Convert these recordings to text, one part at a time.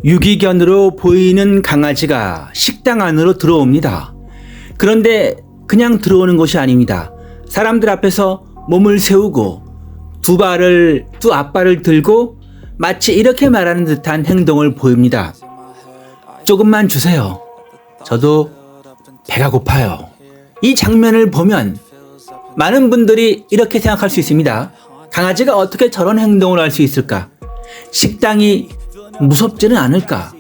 유기견으로 보이는 강아지가 식당 안으로 들어옵니다. 그런데 그냥 들어오는 것이 아닙니다. 사람들 앞에서 몸을 세우고 두 앞발을 들고 마치 이렇게 말하는 듯한 행동을 보입니다. 조금만 주세요. 저도 배가 고파요. 이 장면을 보면 많은 분들이 이렇게 생각할 수 있습니다. 강아지가 어떻게 저런 행동을 할 수 있을까? 식당이 무섭지는 않을까?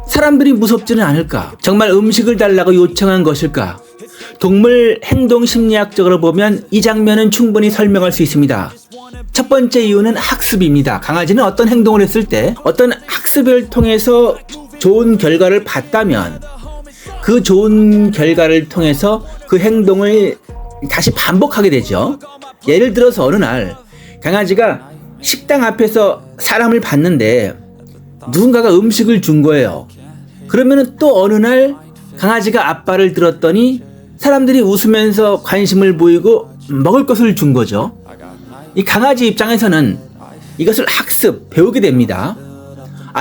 사람들이 무섭지는 않을까? 정말 음식을 달라고 요청한 것일까? 동물 행동 심리학적으로 보면 이 장면은 충분히 설명할 수 있습니다. 첫 번째 이유는 학습입니다. 강아지는 어떤 행동을 했을 때 어떤 학습을 통해서 좋은 결과를 봤다면 그 좋은 결과를 통해서 그 행동을 다시 반복하게 되죠. 예를 들어서 어느 날 강아지가 식당 앞에서 사람을 봤는데 누군가가 음식을 준 거예요. 그러면 또 어느 날 강아지가 앞발을 들었더니 사람들이 웃으면서 관심을 보이고 먹을 것을 준 거죠. 이 강아지 입장에서는 이것을 배우게 됩니다.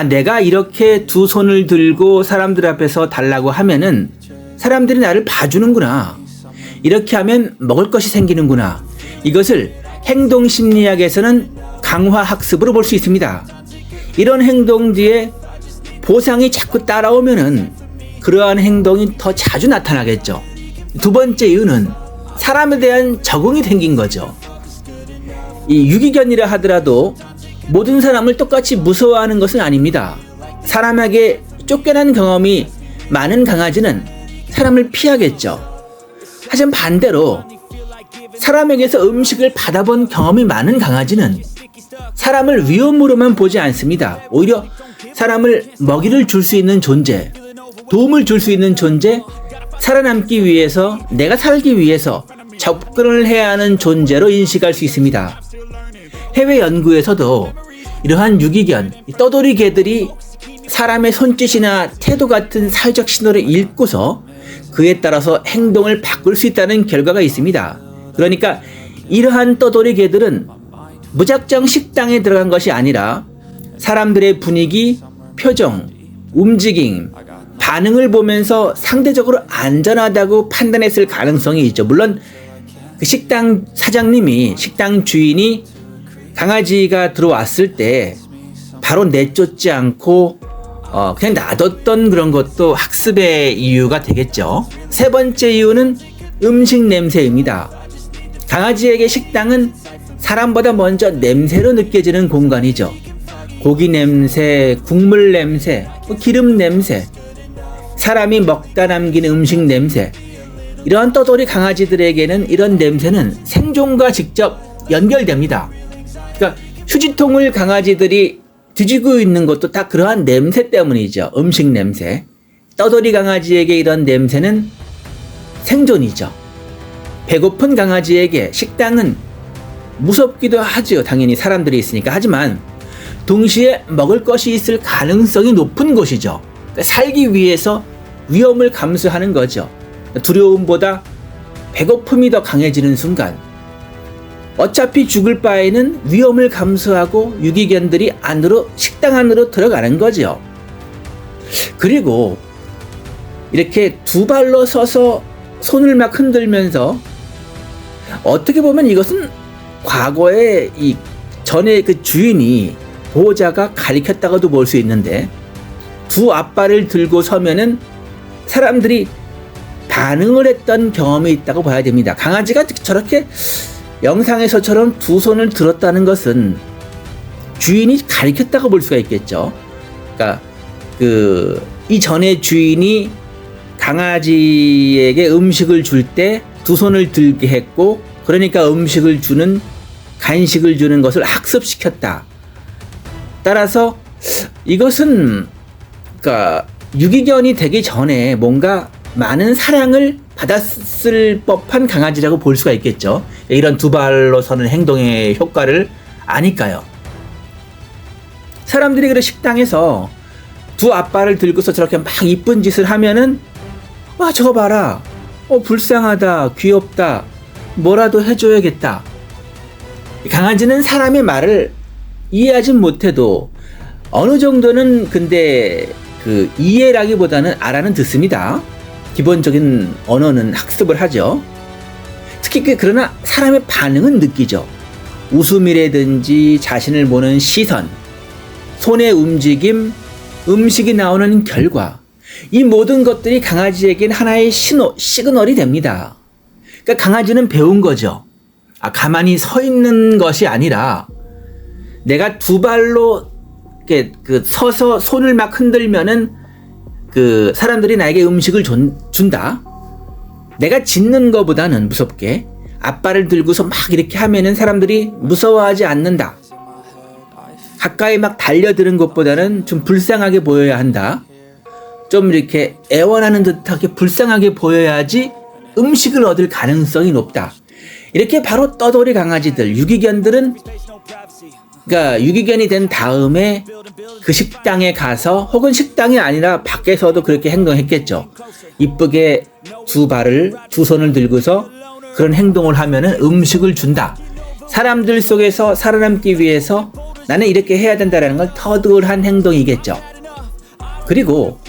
내가 이렇게 두 손을 들고 사람들 앞에서 달라고 하면은 사람들이 나를 봐주는구나. 이렇게 하면 먹을 것이 생기는구나. 이것을 행동심리학에서는 강화학습으로 볼 수 있습니다. 이런 행동 뒤에 보상이 자꾸 따라오면은 그러한 행동이 더 자주 나타나겠죠. 두 번째 이유는 사람에 대한 적응이 생긴 거죠. 이 유기견이라 하더라도 모든 사람을 똑같이 무서워하는 것은 아닙니다. 사람에게 쫓겨난 경험이 많은 강아지는 사람을 피하겠죠. 하지만 반대로 사람에게서 음식을 받아본 경험이 많은 강아지는 사람을 위험으로만 보지 않습니다. 오히려 사람을 먹이를 줄 수 있는 존재, 도움을 줄 수 있는 존재, 살아남기 위해서, 내가 살기 위해서 접근을 해야 하는 존재로 인식할 수 있습니다. 해외 연구에서도 이러한 유기견, 떠돌이 개들이 사람의 손짓이나 태도 같은 사회적 신호를 읽고서 그에 따라서 행동을 바꿀 수 있다는 결과가 있습니다. 그러니까 이러한 떠돌이 개들은 무작정 식당에 들어간 것이 아니라 사람들의 분위기, 표정, 움직임, 반응을 보면서 상대적으로 안전하다고 판단했을 가능성이 있죠. 물론 그 식당 사장님이, 식당 주인이 강아지가 들어왔을 때 바로 내쫓지 않고 그냥 놔뒀던 그런 것도 학습의 이유가 되겠죠. 세 번째 이유는 음식 냄새입니다. 강아지에게 식당은 사람보다 먼저 냄새로 느껴지는 공간이죠. 고기 냄새, 국물 냄새, 기름 냄새, 사람이 먹다 남긴 음식 냄새. 이러한 떠돌이 강아지들에게는 이런 냄새는 생존과 직접 연결됩니다. 그러니까 휴지통을 강아지들이 뒤지고 있는 것도 다 그러한 냄새 때문이죠. 음식 냄새. 떠돌이 강아지에게 이런 냄새는 생존이죠. 배고픈 강아지에게 식당은 무섭기도 하죠. 당연히 사람들이 있으니까. 하지만 동시에 먹을 것이 있을 가능성이 높은 곳이죠. 살기 위해서 위험을 감수하는 거죠. 두려움보다 배고픔이 더 강해지는 순간 어차피 죽을 바에는 위험을 감수하고 유기견들이 식당 안으로 들어가는 거죠. 그리고 이렇게 두 발로 서서 손을 막 흔들면서 어떻게 보면 이것은 과거에 전에 그 주인이 보호자가 가리켰다고도 볼 수 있는데 두 앞발을 들고 서면은 사람들이 반응을 했던 경험이 있다고 봐야 됩니다. 강아지가 저렇게 영상에서처럼 두 손을 들었다는 것은 주인이 가리켰다고 볼 수가 있겠죠. 그러니까 이전에 주인이 강아지에게 음식을 줄 때 두 손을 들게 했고, 그러니까 간식을 주는 것을 학습시켰다. 따라서 이것은 유기견이 되기 전에 뭔가 많은 사랑을 받았을 법한 강아지라고 볼 수가 있겠죠. 이런 두 발로 서는 행동의 효과를 아니까요. 사람들이 그래 식당에서 두 앞발을 들고서 저렇게 막 이쁜 짓을 하면은 저거 봐라. 불쌍하다. 귀엽다. 뭐라도 해줘야겠다. 강아지는 사람의 말을 이해하진 못해도 어느 정도는 근데 그 이해라기보다는 알아는 듣습니다. 기본적인 언어는 학습을 하죠. 특히 그러나 사람의 반응은 느끼죠. 웃음이라든지 자신을 보는 시선, 손의 움직임, 음식이 나오는 결과, 이 모든 것들이 강아지에겐 하나의 시그널이 됩니다. 그러니까 강아지는 배운 거죠. 가만히 서 있는 것이 아니라 내가 두 발로 이렇게 서서 손을 막 흔들면은 사람들이 나에게 음식을 준다. 내가 짖는 것보다는 무섭게 앞발을 들고서 막 이렇게 하면은 사람들이 무서워하지 않는다. 가까이 막 달려드는 것보다는 좀 불쌍하게 보여야 한다. 좀 이렇게 애원하는 듯하게 불쌍하게 보여야지 음식을 얻을 가능성이 높다. 이렇게 바로 떠돌이 강아지들, 유기견들은 그러니까 유기견이 된 다음에 그 식당에 가서 혹은 식당이 아니라 밖에서도 그렇게 행동했겠죠. 이쁘게 두 손을 들고서 그런 행동을 하면은 음식을 준다. 사람들 속에서 살아남기 위해서 나는 이렇게 해야 된다라는 걸 터득한 행동이겠죠. 그리고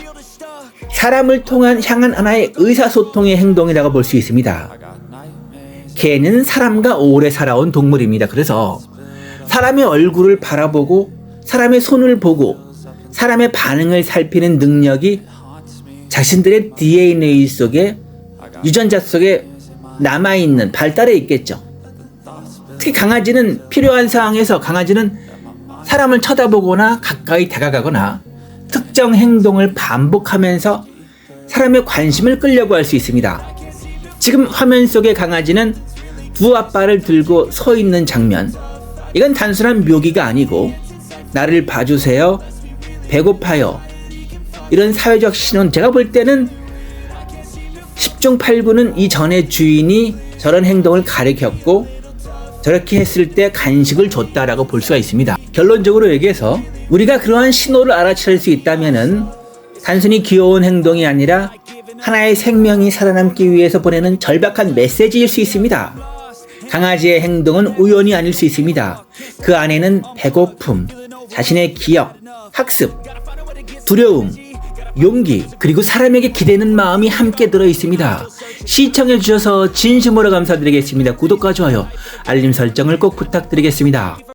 사람을 향한 하나의 의사소통의 행동이라고 볼 수 있습니다. 개는 사람과 오래 살아온 동물입니다. 그래서 사람의 얼굴을 바라보고 사람의 손을 보고 사람의 반응을 살피는 능력이 자신들의 DNA 속에 유전자 속에 남아있는 발달해 있겠죠. 특히 강아지는 필요한 상황에서 강아지는 사람을 쳐다보거나 가까이 다가가거나 특정 행동을 반복하면서 사람의 관심을 끌려고 할 수 있습니다. 지금 화면 속의 강아지는 두 앞발을 들고 서 있는 장면, 이건 단순한 묘기가 아니고 나를 봐주세요, 배고파요, 이런 사회적 신호는 제가 볼 때는 10중 8구는 이전에 주인이 저런 행동을 가리켰고 저렇게 했을 때 간식을 줬다라고 볼 수가 있습니다. 결론적으로 얘기해서 우리가 그러한 신호를 알아챌 수 있다면은 단순히 귀여운 행동이 아니라 하나의 생명이 살아남기 위해서 보내는 절박한 메시지일 수 있습니다. 강아지의 행동은 우연이 아닐 수 있습니다. 그 안에는 배고픔, 자신의 기억, 학습, 두려움, 용기, 그리고 사람에게 기대는 마음이 함께 들어 있습니다. 시청해 주셔서 진심으로 감사드리겠습니다. 구독과 좋아요, 알림 설정을 꼭 부탁드리겠습니다.